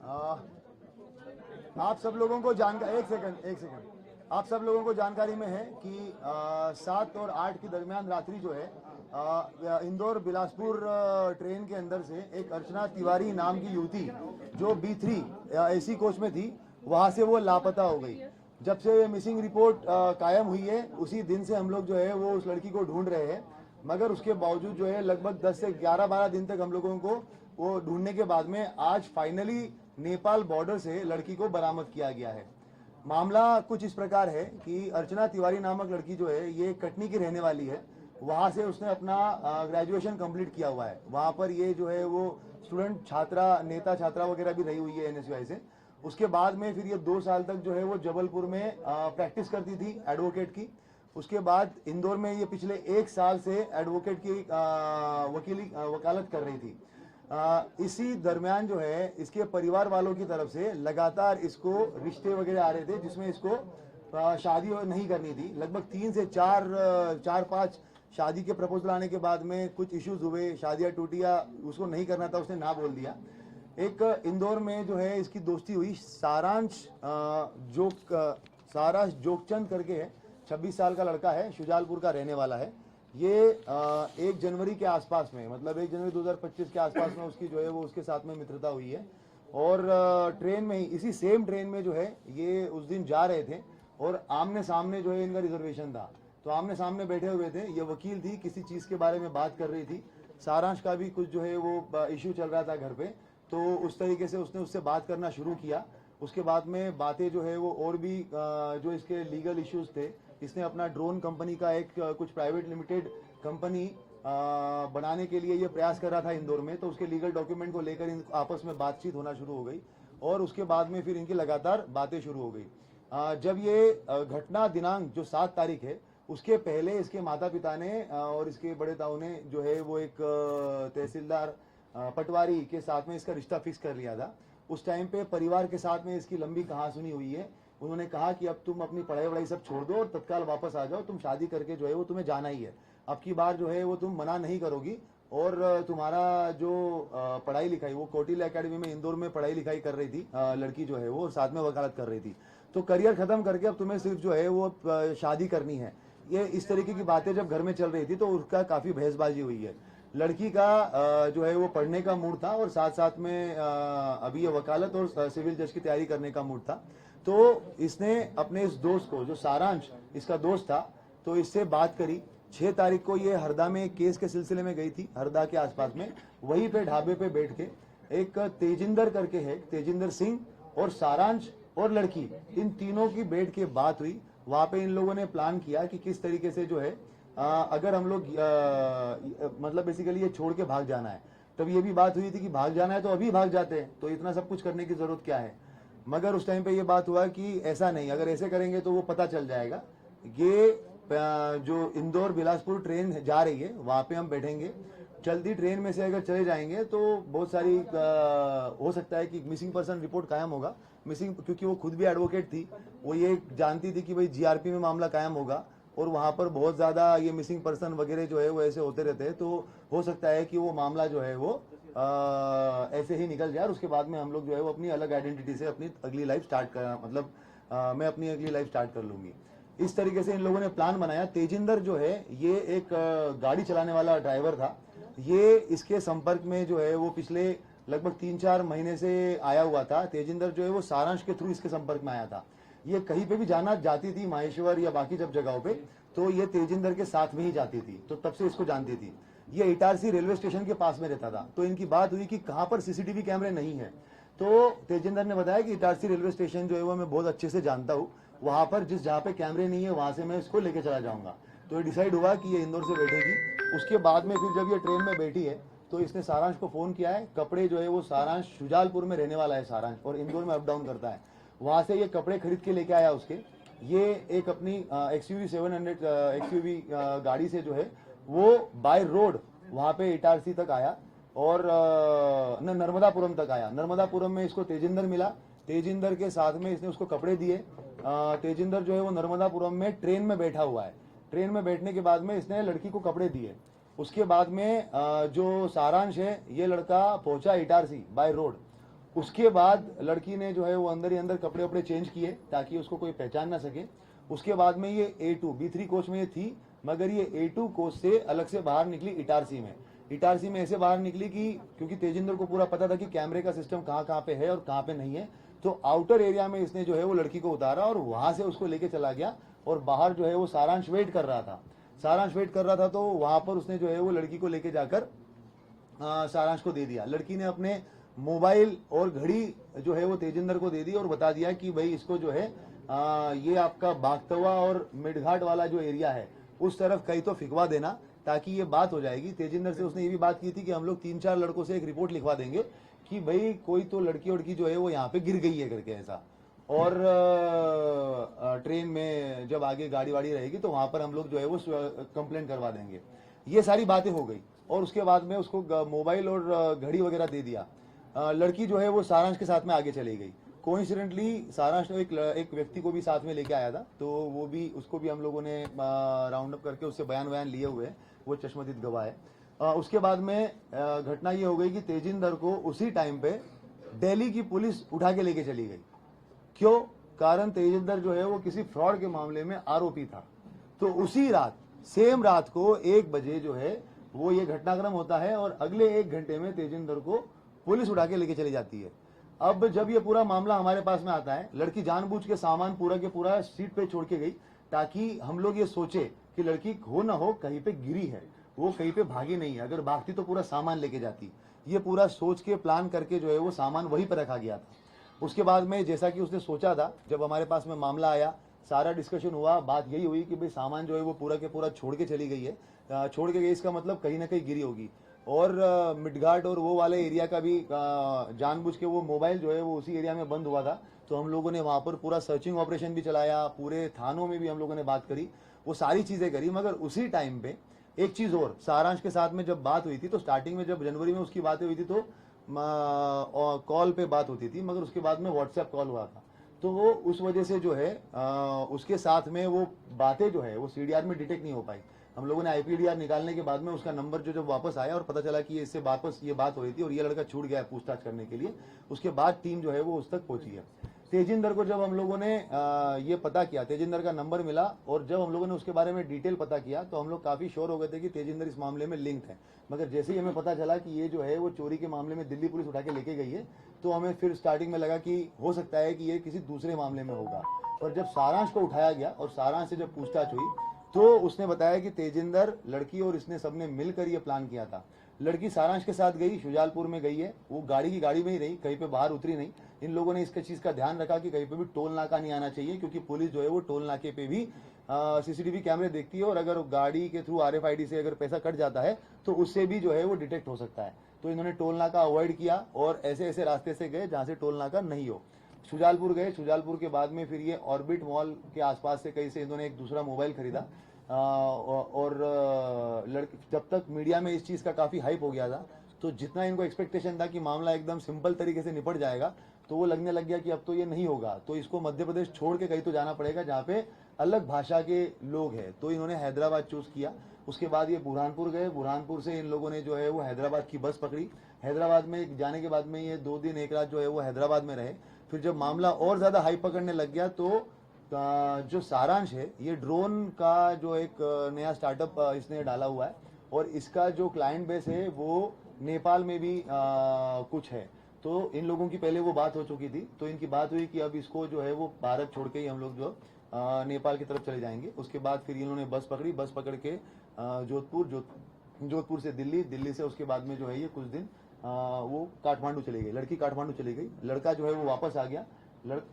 आ, आप सब लोगों को जानकारी एक सेकंड आप सब लोगों को जानकारी में है कि 7 और 8 के दरमियान रात्रि जो है इंदौर बिलासपुर ट्रेन के अंदर से एक अर्चना तिवारी नाम की युवती जो B3 एसी कोच में थी, वहां से वो लापता हो गई। जब से ये मिसिंग रिपोर्ट कायम हुई है उसी दिन से हम लोग जो है वो उस लड़की को ढूंढ रहे हैं, मगर उसके बावजूद जो है लगभग 10 से 11-12 दिन तक हम लोगों को वो ढूंढने के बाद में आज फाइनली नेपाल बॉर्डर से लड़की को बरामद किया गया है। मामला कुछ इस प्रकार है कि अर्चना तिवारी नामक लड़की जो है ये कटनी की रहने वाली है। वहां से उसने अपना ग्रेजुएशन कंप्लीट किया हुआ है। वहां पर ये जो है वो स्टूडेंट छात्रा नेता छात्रा वगैरह भी रही हुई है NSUI से। उसके बाद में फिर ये 2 साल तक जो है वो जबलपुर में प्रैक्टिस करती थी एडवोकेट की। उसके बाद इंदौर में ये पिछले 1 साल से एडवोकेट की वकालत कर रही थी। इसी दरमियान जो है इसके परिवार वालों की तरफ से लगातार इसको रिश्ते वगैरह आ रहे थे जिसमें इसको शादी नहीं करनी थी। लगभग 3 से 4-5 शादी के प्रपोजल आने के बाद में कुछ इश्यूज हुए, शादियां टूटी या उसको नहीं करना था, उसने ना बोल दिया। एक इंदौर में जो है इसकी दोस्ती हुई सारांश जोगचंद करके है, 26 साल का लड़का है, शुजालपुर का रहने वाला है। ये 1 जनवरी के आसपास में, मतलब 1 जनवरी 2025 के आसपास में उसकी जो है वो उसके साथ में मित्रता हुई है। और ट्रेन में ही, इसी सेम ट्रेन में जो है ये उस दिन जा रहे थे और आमने सामने जो है इनका रिजर्वेशन था, तो आमने सामने बैठे हुए थे। ये वकील थी, किसी चीज़ के बारे में बात कर रही थी। सारांश का भी कुछ जो है वो इश्यू चल रहा था घर पे, तो उस तरीके से उसने उससे बात करना शुरू किया। उसके बाद में बातें जो है वो और भी जो इसके लीगल इश्यूज थे, इसने अपना ड्रोन कंपनी का एक कुछ प्राइवेट लिमिटेड कंपनी बनाने के लिए ये प्रयास कर रहा था इंदौर में, तो उसके लीगल डॉक्यूमेंट को लेकर इन आपस में बातचीत होना शुरू हो गई और उसके बाद में फिर इनकी लगातार बातें शुरू हो गई। जब ये घटना दिनांक जो 7 तारीख है, उसके पहले इसके माता पिता ने और इसके बड़े ताऊ ने जो है वो एक तहसीलदार पटवारी के साथ में इसका रिश्ता फिक्स कर लिया था। उस टाइम पे परिवार के साथ में इसकी लंबी कहासुनी हुई है। उन्होंने कहा कि अब तुम अपनी पढ़ाई वढ़ाई सब छोड़ दो और तत्काल वापस आ जाओ, तुम शादी करके जो है वो तुम्हें जाना ही है। अब की बार जो है वो तुम मना नहीं करोगी और तुम्हारा जो पढ़ाई लिखाई, वो कोटिल एकेडमी में इंदौर में पढ़ाई लिखाई कर रही थी लड़की जो है वो, साथ में वकालत कर रही थी, तो करियर खत्म करके अब तुम्हें सिर्फ जो है वो शादी करनी है। ये इस तरीके की बातें जब घर में चल रही थी तो उसका काफी बहसबाजी हुई है। लड़की का जो है वो पढ़ने का मूड था और साथ साथ में अभी ये वकालत और सिविल जज की तैयारी करने का मूड था। तो इसने अपने इस दोस्त को, जो सारांश इसका दोस्त था, तो इससे बात करी। 6 तारीख को ये हरदा में केस के सिलसिले में गई थी, हरदा के आसपास में। वहीं पे ढाबे पे बैठ के एक तेजिंदर करके है, तेजिंदर सिंह और सारांश और लड़की, इन तीनों की बैठ के बात हुई। वहां पे इन लोगों ने प्लान किया कि किस तरीके से जो है अगर हम लोग मतलब बेसिकली ये छोड़ के भाग जाना है। तब ये भी बात हुई थी कि भाग जाना है तो अभी भाग जाते हैं, तो इतना सब कुछ करने की जरूरत क्या है। मगर उस टाइम पे ये बात हुआ कि ऐसा नहीं, अगर ऐसे करेंगे तो वो पता चल जाएगा। ये जो इंदौर बिलासपुर ट्रेन जा रही है वहां पे हम बैठेंगे, जल्दी ट्रेन में से अगर चले जाएंगे तो बहुत सारी हो सकता है कि मिसिंग पर्सन रिपोर्ट कायम होगा। मिसिंग, क्योंकि वो खुद भी एडवोकेट थी, वो ये जानती थी कि भाई GRP में मामला कायम होगा और वहां पर बहुत ज्यादा ये मिसिंग पर्सन वगैरह जो है वो ऐसे होते रहते हैं, तो हो सकता है कि वो मामला जो है वो ऐसे ही निकल जाए और उसके बाद में हम लोग जो है वो अपनी अलग आइडेंटिटी से अपनी अगली लाइफ स्टार्ट कर, मतलब मैं अपनी अगली लाइफ स्टार्ट कर लूंगी। इस तरीके से इन लोगों ने प्लान बनाया। तेजिंदर जो है ये एक गाड़ी चलाने वाला ड्राइवर था। ये इसके संपर्क में जो है वो पिछले लगभग 3-4 महीने से आया हुआ था। तेजिंदर जो है वो सारांश के थ्रू इसके संपर्क में आया था। ये कहीं पे भी जाना जाती थी, माहेश्वर या बाकी जब जगहों पे, तो ये तेजिंदर के साथ में ही जाती थी, तो तब से इसको जानती थी। ये इटारसी रेलवे स्टेशन के पास में रहता था, तो इनकी बात हुई कि कहां पर CCTV कैमरे नहीं है। तो तेजिंदर ने बताया कि इटारसी रेलवे स्टेशन जो है वो मैं बहुत अच्छे से जानता हूँ, वहां पर जहाँ पे कैमरे नहीं है वहां से मैं इसको लेके चला जाऊंगा। तो ये डिसाइड हुआ कि ये इंदौर से बैठेगी। उसके बाद में फिर जब ये ट्रेन में बैठी है तो इसने सारांश को फोन किया है। कपड़े जो है वो सारांश शुजालपुर में रहने वाला है सारांश, और इंदौर में अप डाउन करता है। वहां से ये कपड़े खरीद के लेके आया उसके। ये एक अपनी XUV 700 XUV गाड़ी से जो है वो बाय रोड वहां पे इटारसी तक आया और नर्मदापुरम तक आया। नर्मदापुरम में इसको तेजिंदर मिला। तेजिंदर के साथ में इसने उसको कपड़े दिए। तेजिंदर जो है वो नर्मदापुरम में ट्रेन में बैठा हुआ है। ट्रेन में बैठने के बाद में इसने लड़की को कपड़े दिए। उसके बाद में जो सारांश है, ये लड़का पहुंचा इटारसी बाय रोड उसके बाद लड़की ने जो है वो अंदर ही अंदर कपड़े वपड़े चेंज किए ताकि उसको कोई पहचान ना सके। उसके बाद में ये A2 B3 कोच में ये थी, मगर ये A2 कोच से अलग से बाहर निकली इटारसी में। इटारसी में ऐसे बाहर निकली कि क्योंकि तेजिंदर को पूरा पता था कि कैमरे का सिस्टम कहाँ कहाँ पे है और कहाँ पे नहीं है, तो आउटर एरिया में इसने जो है वो लड़की को उतारा और वहां से उसको लेके चला गया। और बाहर जो है वो सारांश वेट कर रहा था, तो वहां पर उसने जो है वो लड़की को लेके जाकर सारांश को दे दिया। लड़की ने अपने मोबाइल और घड़ी जो है वो तेजिंदर को दे दी और बता दिया कि भाई इसको जो है ये आपका बागतवा और मिडघाट वाला जो एरिया है उस तरफ कहीं तो फिकवा देना, ताकि ये बात हो जाएगी। तेजिंदर से उसने ये भी बात की थी कि हम लोग 3-4 लड़कों से एक रिपोर्ट लिखवा देंगे कि भाई कोई तो लड़की वड़की जो है वो यहाँ पे गिर गई है करके ऐसा। और ट्रेन में जब आगे गाड़ी वाड़ी रहेगी तो वहां पर हम लोग जो है वो कंप्लेंट करवा देंगे। ये सारी बातें हो गई और उसके बाद में उसको मोबाइल और घड़ी वगैरह दे दिया। लड़की जो है वो सारांश के साथ में आगे चली गई। कोइंसिडेंटली सारांश ने एक व्यक्ति को भी साथ में लेके आया था, तो वो भी उसको भी हम लोगों ने राउंड अप करके उससे बयान लिए हुए हैं, वो चश्मदीद गवाह है। उसके बाद में घटना ये हो गई कि तेजिंदर को उसी टाइम पे दिल्ली की पुलिस उठा के लेके चली गई। क्यों? कारण तेजिंदर जो है वो किसी फ्रॉड के मामले में आरोपी था। तो उसी रात, सेम रात को 1 बजे जो है वो ये घटनाक्रम होता है और अगले 1 घंटे में तेजिंदर को पुलिस उठा के लेके चली जाती है। अब जब ये पूरा मामला हमारे पास में आता है, लड़की जानबूझ के सामान पूरा के पूरा सीट पे छोड़ के गई ताकि हम लोग ये सोचे कि लड़की हो ना हो कहीं पे गिरी है, वो कहीं पे भागी नहीं है। अगर भागती तो पूरा सामान लेके जाती। ये पूरा सोच के प्लान करके जो है वो सामान वहीं पर रखा गया था। उसके बाद में जैसा कि उसने सोचा था, जब हमारे पास में मामला आया, सारा डिस्कशन हुआ, बात यही हुई कि भाई सामान जो है वो पूरा के पूरा छोड़ के चली गई है। छोड़ के गई इसका मतलब कहीं ना कहीं गिरी होगी। और मिडघाट और वो वाले एरिया का भी जानबूझ के वो मोबाइल जो है वो उसी एरिया में बंद हुआ था, तो हम लोगों ने वहाँ पर पूरा सर्चिंग ऑपरेशन भी चलाया, पूरे थानों में भी हम लोगों ने बात करी, वो सारी चीज़ें करी। मगर उसी टाइम पे एक चीज़ और, सारांश के साथ में जब बात हुई थी तो स्टार्टिंग में जब जनवरी में उसकी बातें हुई थी तो कॉल पे बात होती थी, मगर उसके बाद में व्हाट्सएप कॉल हुआ था। तो वो उस वजह से जो है उसके साथ में वो बातें जो है वो सीडीआर में डिटेक्ट नहीं हो पाई। हम लोगों ने आईपीडीआर निकालने के बाद में उसका नंबर जो जब वापस आया और पता चला कि इससे वापस ये बात हो रही थी और ये लड़का छूट गया है पूछताछ करने के लिए, उसके बाद टीम जो है वो उस तक पहुंची है। तेजिंदर को जब हम लोगों ने ये पता किया, तेजिंदर का नंबर मिला और जब हम लोगों ने उसके बारे में डिटेल पता किया तो हम लोग काफी श्योर हो गए थे कि तेजिंदर इस मामले में लिंक है। मगर जैसे ही हमें पता चला कि ये जो है वो चोरी के मामले में दिल्ली पुलिस उठा के लेके गई है, तो हमें फिर स्टार्टिंग में लगा कि हो सकता है कि ये किसी दूसरे मामले में होगा। और जब सारांश को उठाया गया और सारांश से जब पूछताछ हुई तो उसने बताया कि तेजिंदर, लड़की और इसने सबने मिलकर ये प्लान किया था। लड़की सारांश के साथ गई, शुजालपुर में गई है, वो गाड़ी में ही रही, कहीं पे बाहर उतरी नहीं। इन लोगों ने इसका चीज का ध्यान रखा कि कहीं पे भी टोल नाका नहीं आना चाहिए, क्योंकि पुलिस जो है वो टोल नाके पे भी सीसीटीवी कैमरे देखती है और अगर गाड़ी के थ्रू आरएफआईडी से अगर पैसा कट जाता है तो उससे भी जो है वो डिटेक्ट हो सकता है। तो इन्होंने टोल नाका अवॉइड किया और ऐसे ऐसे रास्ते से गए जहां से टोल नाका नहीं हो। शुजालपुर गए, शुजालपुर के बाद में फिर ये ऑर्बिट मॉल के आसपास से कहीं से इन्होंने एक दूसरा मोबाइल खरीदा। और लड़की, जब तक मीडिया में इस चीज़ का काफ़ी हाइप हो गया था, तो जितना इनको एक्सपेक्टेशन था कि मामला एकदम सिंपल तरीके से निपट जाएगा, तो वो लगने लग गया कि अब तो ये नहीं होगा, तो इसको मध्य प्रदेश छोड़ के कहीं तो जाना पड़ेगा जहाँ पे अलग भाषा के लोग हैं। तो इन्होंने हैदराबाद चूज़ किया। उसके बाद ये बुरहानपुर गए, बुरहानपुर से इन लोगों ने जो है वो हैदराबाद की बस पकड़ी। हैदराबाद में जाने के बाद में ये 2 दिन 1 रात जो है वो हैदराबाद में रहे। फिर जब मामला और ज़्यादा हाइप पकड़ने लग गया तो जो सारांश है, ये ड्रोन का जो एक नया स्टार्टअप इसने डाला हुआ है और इसका जो क्लाइंट बेस है वो नेपाल में भी कुछ है। तो इन लोगों की पहले वो बात हो चुकी थी, तो इनकी बात हुई कि अब इसको जो है वो भारत छोड़ के ही हम लोग जो नेपाल की तरफ चले जाएंगे। उसके बाद फिर इन्होंने बस पकड़ी, बस पकड़ के जोधपुर से दिल्ली, दिल्ली से उसके बाद में जो है ये कुछ दिन वो काठमांडू चली गई, लड़की काठमांडू चली गई, लड़का जो है वो वापस आ गया।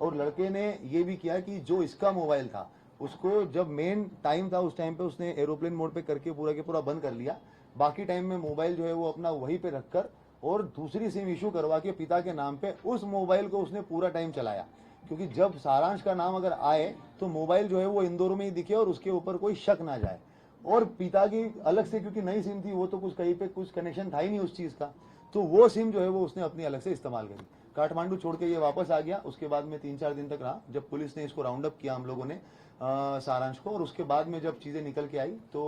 और लड़के ने ये भी किया कि जो इसका मोबाइल था उसको जब मेन टाइम था उस टाइम पे उसने एरोप्लेन मोड पे करके पूरा के पूरा बंद कर लिया। बाकी टाइम में मोबाइल जो है वो अपना वहीं पे रखकर और दूसरी सिम इशू करवा के पिता के नाम पे उस मोबाइल को उसने पूरा टाइम चलाया, क्योंकि जब सारांश का नाम अगर आए तो मोबाइल जो है वो इंदौर में ही दिखे और उसके ऊपर कोई शक ना जाए। और पिता की अलग से, क्योंकि नई सिम थी, वो तो कुछ कहीं पे कुछ कनेक्शन था ही नहीं उस चीज का, तो वो सिम जो है वो उसने अपनी अलग से इस्तेमाल करी। काठमांडू छोड़ के ये वापस आ गया। उसके बाद में 3-4 दिन तक रहा, जब पुलिस ने इसको राउंड अप किया हम लोगों ने सारांश को, और उसके बाद में जब चीज़ें निकल के आई तो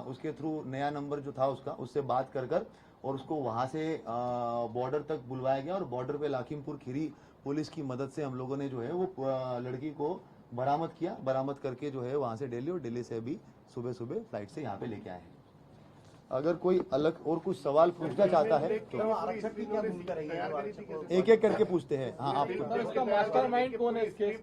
उसके थ्रू नया नंबर जो था उसका, उससे बात कर और उसको वहां से बॉर्डर तक बुलवाया गया और बॉर्डर पे लखीमपुर खीरी पुलिस की मदद से हम लोगों ने जो है वो लड़की को बरामद किया। बरामद करके जो है वहां से दिल्ली और दिल्ली से अभी सुबह सुबह फ्लाइट से यहाँ पे लेके आए हैं। अगर कोई अलग और कुछ सवाल पूछना चाहता है तो आरक्षक की क्या भूमिका रही है? एक एक करके पूछते हैं। हाँ, आप इसका मास्टरमाइंड कौन है इस केस